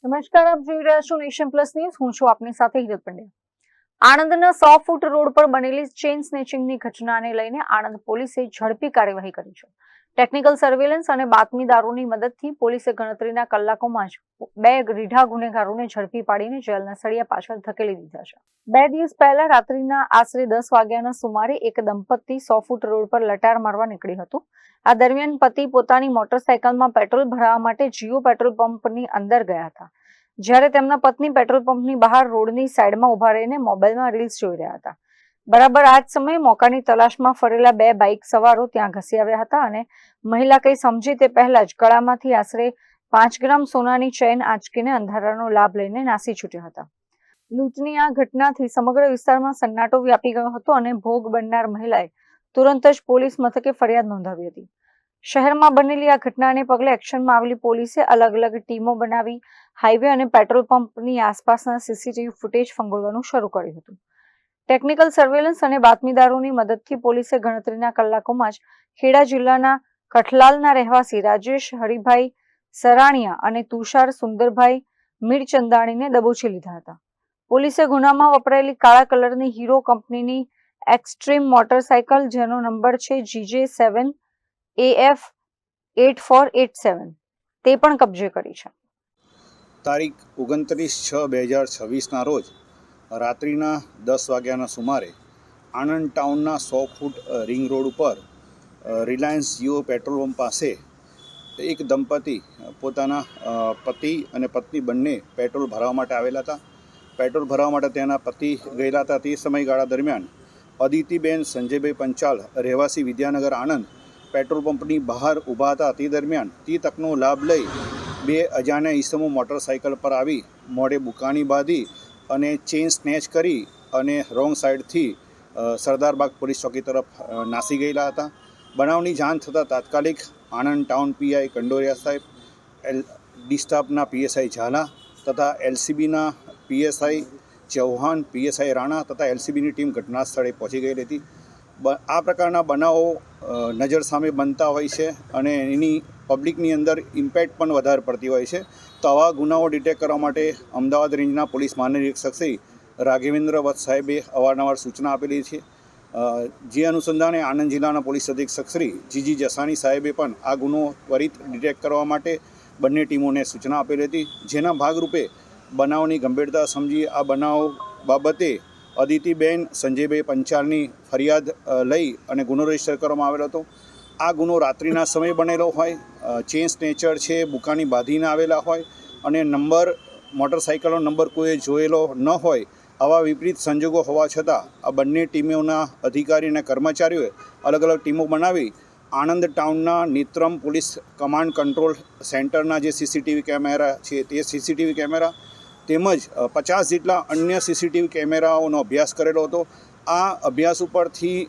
નમસ્કાર, આપ જોઈ રહ્યા છો નેશન પ્લસ ન્યૂઝ. હું છું આપની સાથે હિરલ પંડ્યા. આણંદના 100 ફૂટ રોડ પર બનેલી ચેઇન સ્નેચિંગની ઘટનાને લઈને આણંદ પોલીસે ઝડપી કાર્યવાહી કરી છે. ટેકનિકલ સર્વેલન્સ અને બાતમીદારોની મદદથી પોલીસે ગણતરીના કલાકોમાં જ 2 રીઢા ગુનેગારોને ઝડપી પાડીને જેલના સળિયા પાછળ ધકેલી દીધા છે. 2 દિવસ પહેલા રાત્રિના આશરે 10 વાગ્યાના સુમારે એક દંપતી 100 ફૂટ રોડ પર લટાર મારવા નીકળ્યું હતું. આ દરમિયાન પતિ પોતાની મોટરસાયકલમાં પેટ્રોલ ભરાવવા માટે જીઓ પેટ્રોલ પંપની અંદર ગયા હતા, જ્યારે તેમના પત્ની પેટ્રોલ પંપની બહાર રોડની સાઈડમાં ઉભા રહીને મોબાઈલમાં રીલ્સ જોઈ રહ્યા હતા. બરાબર આ જ સમયે મોકાની તલાશમાં ફરેલા 2 બાઇક સવારો ત્યાં ઘસી આવ્યા હતા અને મહિલા કંઈ સમજે તે પહેલા જ ગળામાંથી આશરે 5 ગ્રામ સોનાની ચેઇન આંચકીને અંધારાનો લાભ લઈને નાસી છૂટ્યા હતા. લૂંટની આ ઘટનાથી સમગ્ર વિસ્તારમાં સન્નાટો વ્યાપી ગયો હતો અને ભોગ બનનાર મહિલાએ તુરંત જ પોલીસ મથકે ફરિયાદ નોંધાવી હતી. શહેરમાં બનેલી આ ઘટનાને પગલે એક્શનમાં આવેલી પોલીસે અલગ અલગ ટીમો બનાવી હાઈવે અને પેટ્રોલ પંપની આસપાસના સીસીટીવી ફૂટેજ ફંગોળવાનું શરૂ કર્યું હતું. ટેકનિકલ સર્વેલન્સ અને બાતમીદારોની મદદથી પોલીસે ગણતરીના કલાકોમાં જ ખેડા જિલ્લાના કઠલાલના રહેવાસી રાજેશ હરિભાઈ સરાણીયા અને તુષાર સુંદરભાઈ મીરચંદાણીને દબોચી લીધા હતા. પોલીસે ગુનામાં વપરાયેલી કાળા કલરની હીરો કંપનીની એક્સ્ટ્રીમ મોટરસાયકલ, જેનો નંબર છે GJ7 AF 8487, તે પણ કબજે કરી છે. તારીખ 29/6/2026ના રોજ રાત્રિના 10 વાગ્યાના સુમારે આણંદ ટાઉનના 100 ફૂટ રિંગ રોડ ઉપર રિલાયન્સ જીઓ પેટ્રોલ પંપ પાસે એક દંપતી પોતાના પતિ અને પત્ની બંને પેટ્રોલ ભરવા માટે આવેલા હતા. પેટ્રોલ ભરવા માટે તેના પતિ ગયેલા હતા. તે સમયગાળા દરમિયાન અદિતિબેન સંજયભાઈ પંચાલ, રહેવાસી વિદ્યાનગર, આણંદ, પેટ્રોલ પંપની બહાર ઊભા હતા. તે દરમિયાન તે તકનો લાભ લઈ 2 અજાણ્યા ઈસમો મોટરસાઇકલ પર આવી મોઢે બુકાણી બાંધી અને ચેઇન સ્નેચ કરી અને રોંગ સાઈડથી સરદારબાગ પોલીસ ચોકી તરફ નાસી ગયેલા હતા. બનાવની જાણ થતાં તાત્કાલિક આણંદ ટાઉન પીઆઈ કંડોરિયા સાહેબ, ડી સ્ટાફના પીએસઆઈ ઝાલા તથા એલસીબીના પીએસઆઈ ચૌહાણ, પીએસઆઈ રાણા તથા એલસીબીની ટીમ ઘટના સ્થળે પહોંચી ગયેલી હતી. આ પ્રકારના બનાવો નજર સામે બનતા હોય છે અને એની પબ્લિકની અંદર ઇમ્પેક્ટ પણ વધારે પડતી હોય છે. તો આવા ગુનાઓ ડિટેક્ટ કરવા માટે અમદાવાદ રેન્જના પોલીસ મહાનિરીક્ષક શ્રી રાઘવેન્દ્ર વત્સ સાહેબે અવારનવાર સૂચના આપેલી છે. જે અનુસંધાને આણંદ જિલ્લાના પોલીસ અધિક્ષક શ્રી જીજી જસાણી સાહેબે પણ આ ગુનો ત્વરિત ડિટેક્ટ કરવા માટે બંને ટીમોને સૂચના આપેલી હતી. જેના ભાગરૂપે બનાવની ગંભીરતા સમજી આ બનાવ બાબતે અદિતિબેન સંજયભાઈ પંચાલની ફરિયાદ લઈ અને ગુનો રજીસ્ટર કરવામાં આવેલો હતો. આ ગુનો રાત્રિના સમયે બનેલો હોય, ચેઇન સ્નેચર છે, બુકાની બાંધીને આવેલા હોય અને મોટરસાઇકલનો નંબર કોઈએ જોયેલો ન હોય, આવા વિપરીત સંજોગો હોવા છતાં આ બંને ટીમોના અધિકારી અને કર્મચારીઓએ અલગ અલગ ટીમો બનાવી આણંદ ટાઉનના નેત્રમ પોલીસ કમાન્ડ કંટ્રોલ સેન્ટરના જે સીસીટીવી કેમેરા છે તે સીસીટીવી કેમેરા તેમજ 50 જેટલા અન્ય સીસીટીવી કેમેરાઓનો અભ્યાસ કરેલો હતો. આ અભ્યાસ ઉપરથી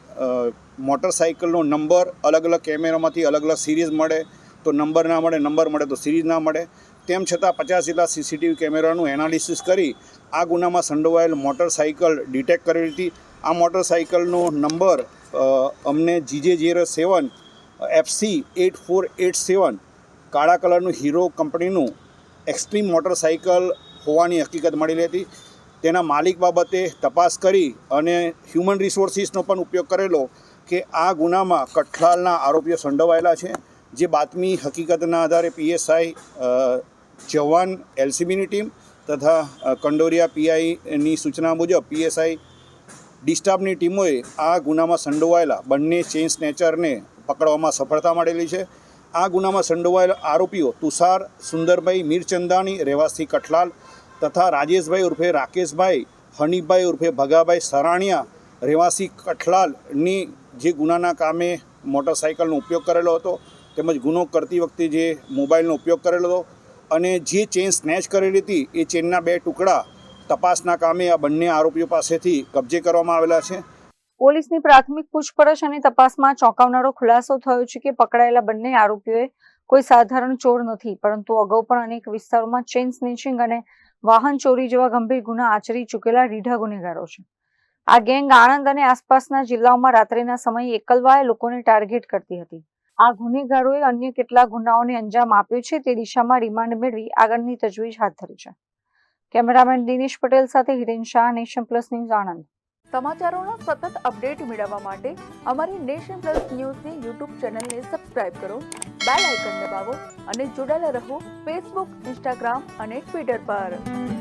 મોટરસાઇકલનો નંબર અલગ અલગ કેમેરામાંથી અલગ અલગ સિરીઝ મળે તો નંબર ના મળે, નંબર મળે તો સિરીઝ ના મળે. તેમ છતાં 50 જેટલા સીસીટીવી કેમેરાનું એનાલિસિસ કરી આ ગુનામાં સંડોવાયેલ મોટરસાઇકલ ડિટેક્ટ કરેલી હતી. આ મોટરસાઇકલનો નંબર અમને GJ07 FC 8487 કાળા કલરનું હીરો કંપનીનું એક્સ્ટ્રીમ મોટરસાઇકલ હોવાની હકીકત મળેલી હતી. તેના માલિક બાબતે તપાસ કરી અને હ્યુમન રિસોર્સિસનો પણ ઉપયોગ કરેલો કે આ ગુનામાં કઠલાલના આરોપીઓ સંડોવાયેલા છે. જે બાતમી હકીકતના આધારે પીએસઆઈ જવાન, એલસીબીની ટીમ તથા કંડોરિયા પીઆઈની સૂચના મુજબ પીએસઆઈ ડી સ્ટાફની ટીમોએ આ ગુનામાં સંડોવાયેલા બંને ચેઇન સ્નેચરને પકડવામાં સફળતા મળેલી છે. આ ગુનામાં સંડોવાયેલા આરોપીઓ તુષાર સુંદરભાઈ મીરચંદાણી, રહેવાસી કઠલાલ, તથા રાજેશભાઈ ઉર્ફે રાકેશભાઈ, હનીફભાઈ ઉર્ફે ભગાભાઈ સરાણીયા, રહેવાસી કઠલાલની જે ગુનાના કામે મોટરસાઇકલનો ઉપયોગ કરેલો હતો તેમજ ગુનો કરતી વખતે જે મોબાઈલનો ઉપયોગ કરેલો હતો અને જે ચેઇન સ્નેચ કરેલી હતી એ ચેઇનના 2 ટુકડા તપાસના કામે આ બંને આરોપીઓ પાસેથી કબજે કરવામાં આવેલા છે. પોલીસની પ્રાથમિક પૂછપરછ અને તપાસમાં ચોંકાવનારો ખુલાસો થયો છે કે પકડાયેલા બંને આરોપીઓએ કોઈ સાધારણ ચોર નથી, પરંતુ અગાઉ પણ અનેક વિસ્તારોમાં ચેઇન સ્નેચિંગ અને વાહન ચોરી જેવા ગંભીર ગુના આચરી ચૂકેલા રીઢા ગુનેગારો છે. આ ગેંગ આણંદ અને આસપાસના જિલ્લાઓમાં રાત્રિના સમયે એકલવાય લોકોને ટાર્ગેટ કરતી હતી. આ ગુનેગારોએ અન્ય કેટલા ગુનાઓને અંજામ આપ્યો છે તે દિશામાં રિમાન્ડ મેળવી આગળની તજવીજ હાથ ધરી છે. કેમેરામેન દિનેશ પટેલ સાથે Hiren Shah, nation plus news, Anand. સમાચારોના સતત અપડેટ મેળવવા માટે અમારી નેશન પ્લસ ન્યૂઝની યુટ્યુબ ચેનલને સબસ્ક્રાઇબ કરો, બેલ આઇકન દબાવો અને જોડાયેલા રહો ફેસબુક, ઇન્સ્ટાગ્રામ અને ટ્વિટર પર.